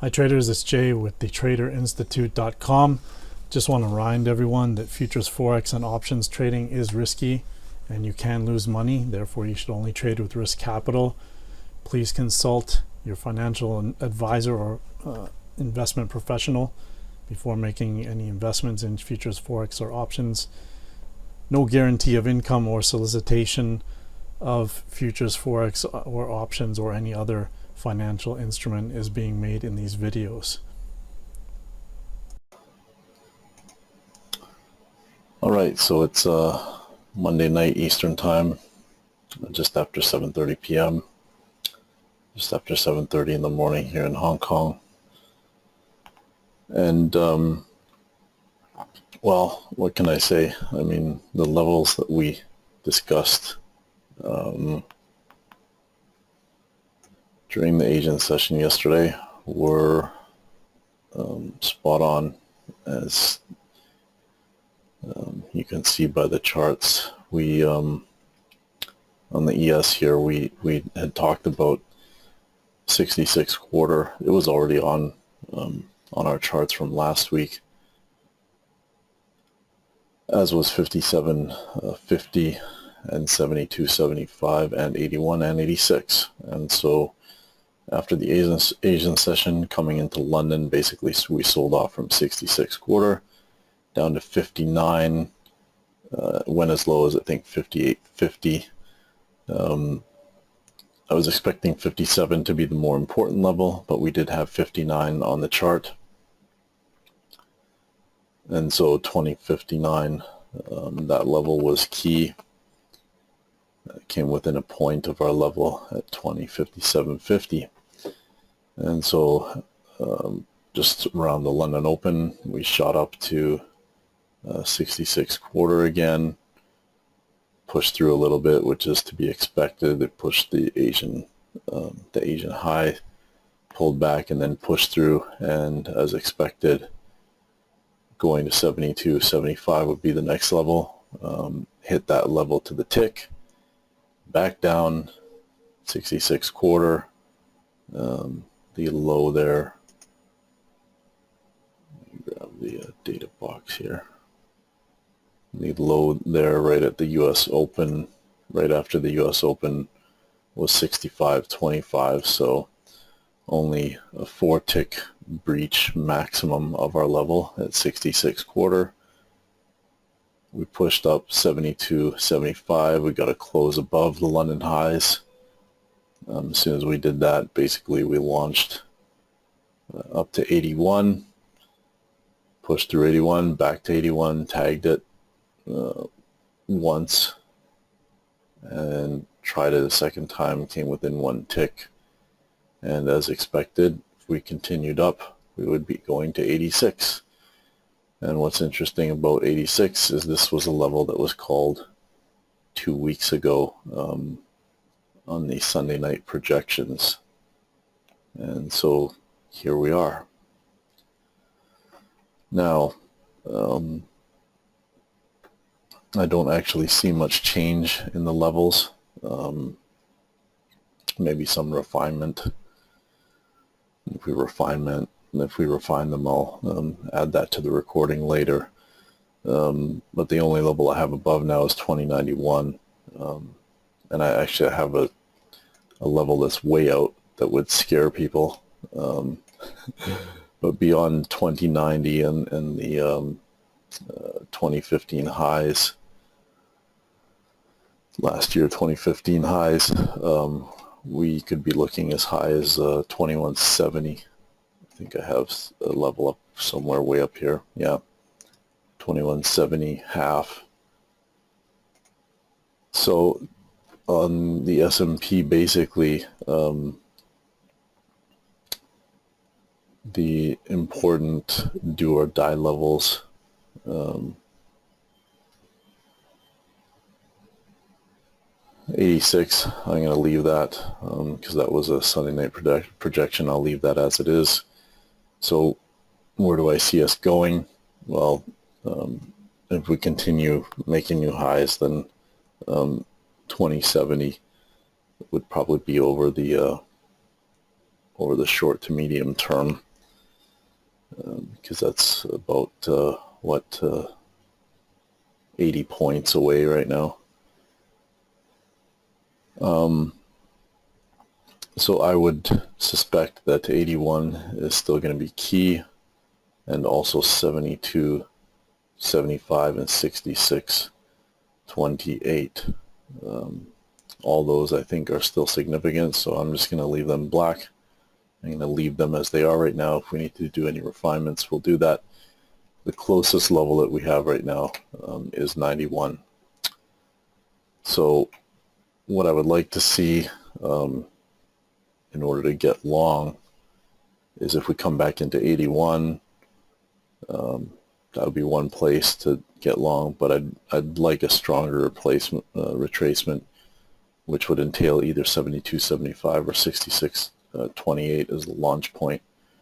Hi traders, it's Jay with thetraderinstitute.com. Just want to remind everyone that futures, forex, and options trading is risky and you can lose money. Therefore, you should only trade with risk capital. Please consult your financial advisor or investment professional before making any investments in futures, forex, or options. No guarantee of income or solicitation of futures, forex, or options or any other financial instrument is being made in these videos. All right, so it's Monday night Eastern time, just after 7:30 p.m., just after 7:30 in the morning here in Hong Kong. And, well, what can I say? I mean, the levels that we discussed during the Asian session yesterday were spot on, as you can see by the charts. We on the ES here, we had talked about 66 quarter. It was already on our charts from last week, as was 57.50 and 72.75 and 81 and 86. And so after the Asian session coming into London, basically we sold off from 66 quarter down to 59, went as low as I think 58.50. I was expecting 57 to be the more important level, but we did have 59 on the chart. And so 2059, that level was key. It came within a point of our level at 2057.50. And so just around the London Open, we shot up to 66 quarter again, pushed through a little bit, which is to be expected. It pushed the Asian high, pulled back, and then pushed through, and as expected, going to 72.75 would be the next level. Hit that level to the tick, back down 66 quarter, the low there. Grab the data box here. The low there right at the US Open, right after the US Open, was 65.25, so only a 4-tick breach maximum of our level at 66 quarter. We pushed up 72.75. We got a close above the London highs. As soon as we did that, basically we launched up to 81, pushed through 81, back to 81, tagged it once, and tried it a second time, came within 1 tick, and as expected, if we continued up, we would be going to 86. And what's interesting about 86 is this was a level that was called 2 weeks ago on the Sunday night projections, and so here we are. Now, I don't actually see much change in the levels. Maybe some refinement. If we refine them, I'll add that to the recording later. But the only level I have above now is 2091, and I actually have a level that's way out that would scare people. But beyond 2090 and the 2015 highs, last year 2015 highs, we could be looking as high as 2170. I think I have a level up somewhere way up here. Yeah, 2170 half. So on the S&P, basically, the important do or die levels, 86, I'm going to leave that because that was a Sunday night projection. I'll leave that as it is. So where do I see us going? Well, if we continue making new highs, then 2070 would probably be over the short to medium term. because that's about 80 points away right now. So I would suspect that 81 is still going to be key, and also 72, 75, and 66, 28. All those I think are still significant, so I'm just going to leave them black. I'm going to leave them as they are right now. If we need to do any refinements, we'll do that. The closest level that we have right now is 91. So what I would like to see in order to get long is if we come back into 81, that would be one place to get long, but I'd like a stronger replacement retracement, which would entail either 72.75 or 66.28 as the launch point.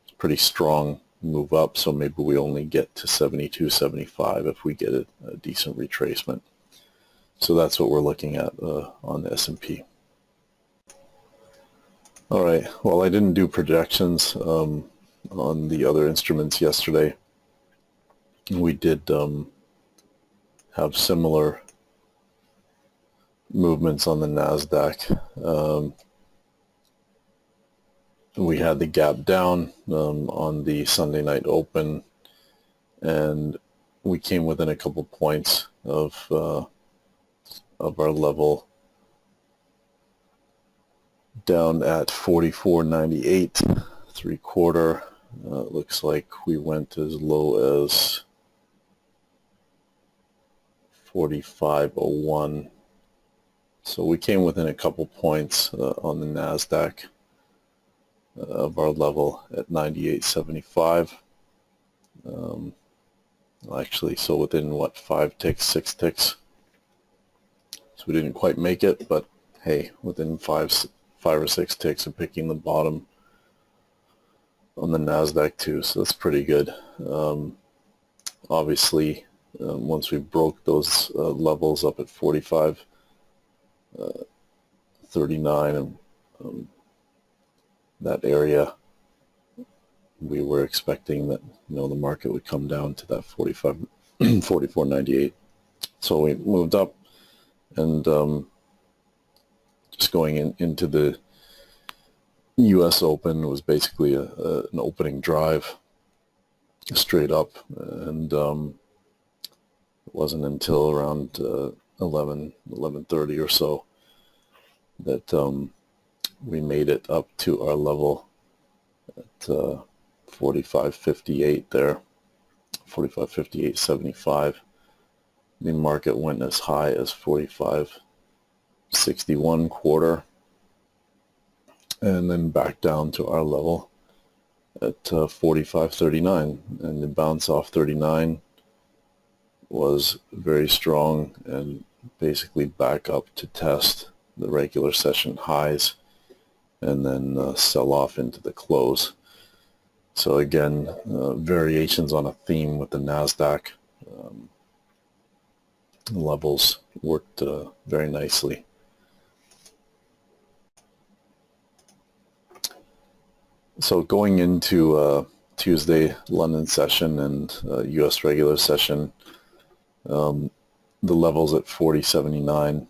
It's a pretty strong move up, so maybe we only get to 72.75 if we get a decent retracement. So that's what we're looking at on the S&P. All right, well, I didn't do projections on the other instruments yesterday. We did have similar movements on the NASDAQ. We had the gap down on the Sunday night open, and we came within a couple points of our level down at 44.98 3/4. It looks like we went as low as 45.01. So we came within a couple points on the NASDAQ of our level at 98.75. Actually, so within what, 5 ticks, 6 ticks. So we didn't quite make it, but hey, within 5 or 6 ticks of picking the bottom on the NASDAQ too, so that's pretty good. Obviously, once we broke those levels up at 45.39 and that area, we were expecting that the market would come down to that 44.98. So we moved up, and just going into the U.S. Open was basically an opening drive straight up, and it wasn't until around 11:30 or so that we made it up to our level at 45.58 there, 45.58.75. The market went as high as 45.61 1/4, and then back down to our level at 45.39, and the bounce off 39 was very strong and basically back up to test the regular session highs and then sell off into the close. So again, variations on a theme with the NASDAQ. Levels worked very nicely. So going into Tuesday London session and U.S. regular session, the levels at 40.79,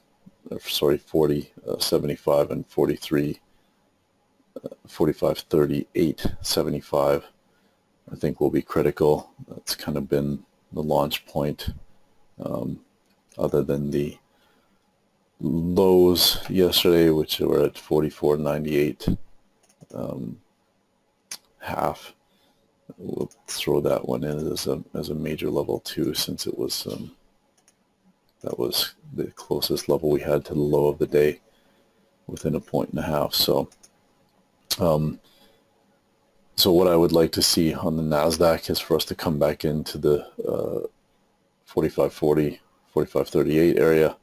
40.75 and 45.38.75, I think will be critical. That's kind of been the launch point. Other than the lows yesterday, which were at 44.98 half, we'll throw that one in as a major level too, since it was that was the closest level we had to the low of the day, within 1.5 points. So what I would like to see on the NASDAQ is for us to come back into the 45.40, 45.38 area,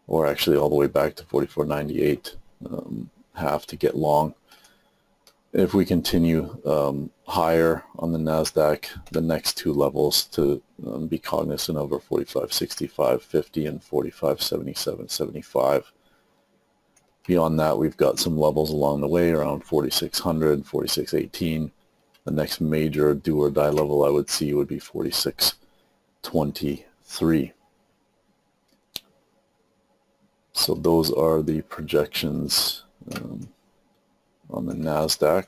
or actually all the way back to 44.98 half to get long. If we continue higher on the NASDAQ, the next two levels to be cognizant of are 45.65.50 and 45.77.75. Beyond that, we've got some levels along the way around 4600, 4618, The next major do or die level I would see would be 46.23. So those are the projections on the NASDAQ.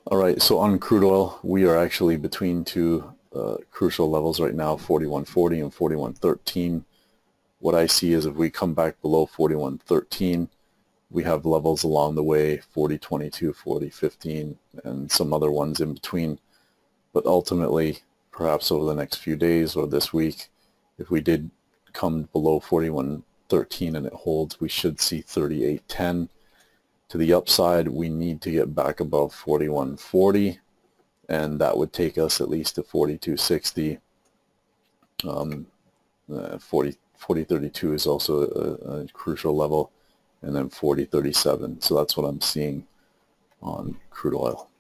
All right, so on crude oil, we are actually between two crucial levels right now, 41.40 and 41.13. What I see is if we come back below 41.13, we have levels along the way, 40.22, 40.15, and some other ones in between. But ultimately, perhaps over the next few days or this week, if we did come below 41.13 and it holds, we should see 38.10. To the upside, we need to get back above 41.40, and that would take us at least to 42.60. 40.32 is also a crucial level, and then 40.37. So that's what I'm seeing on crude oil.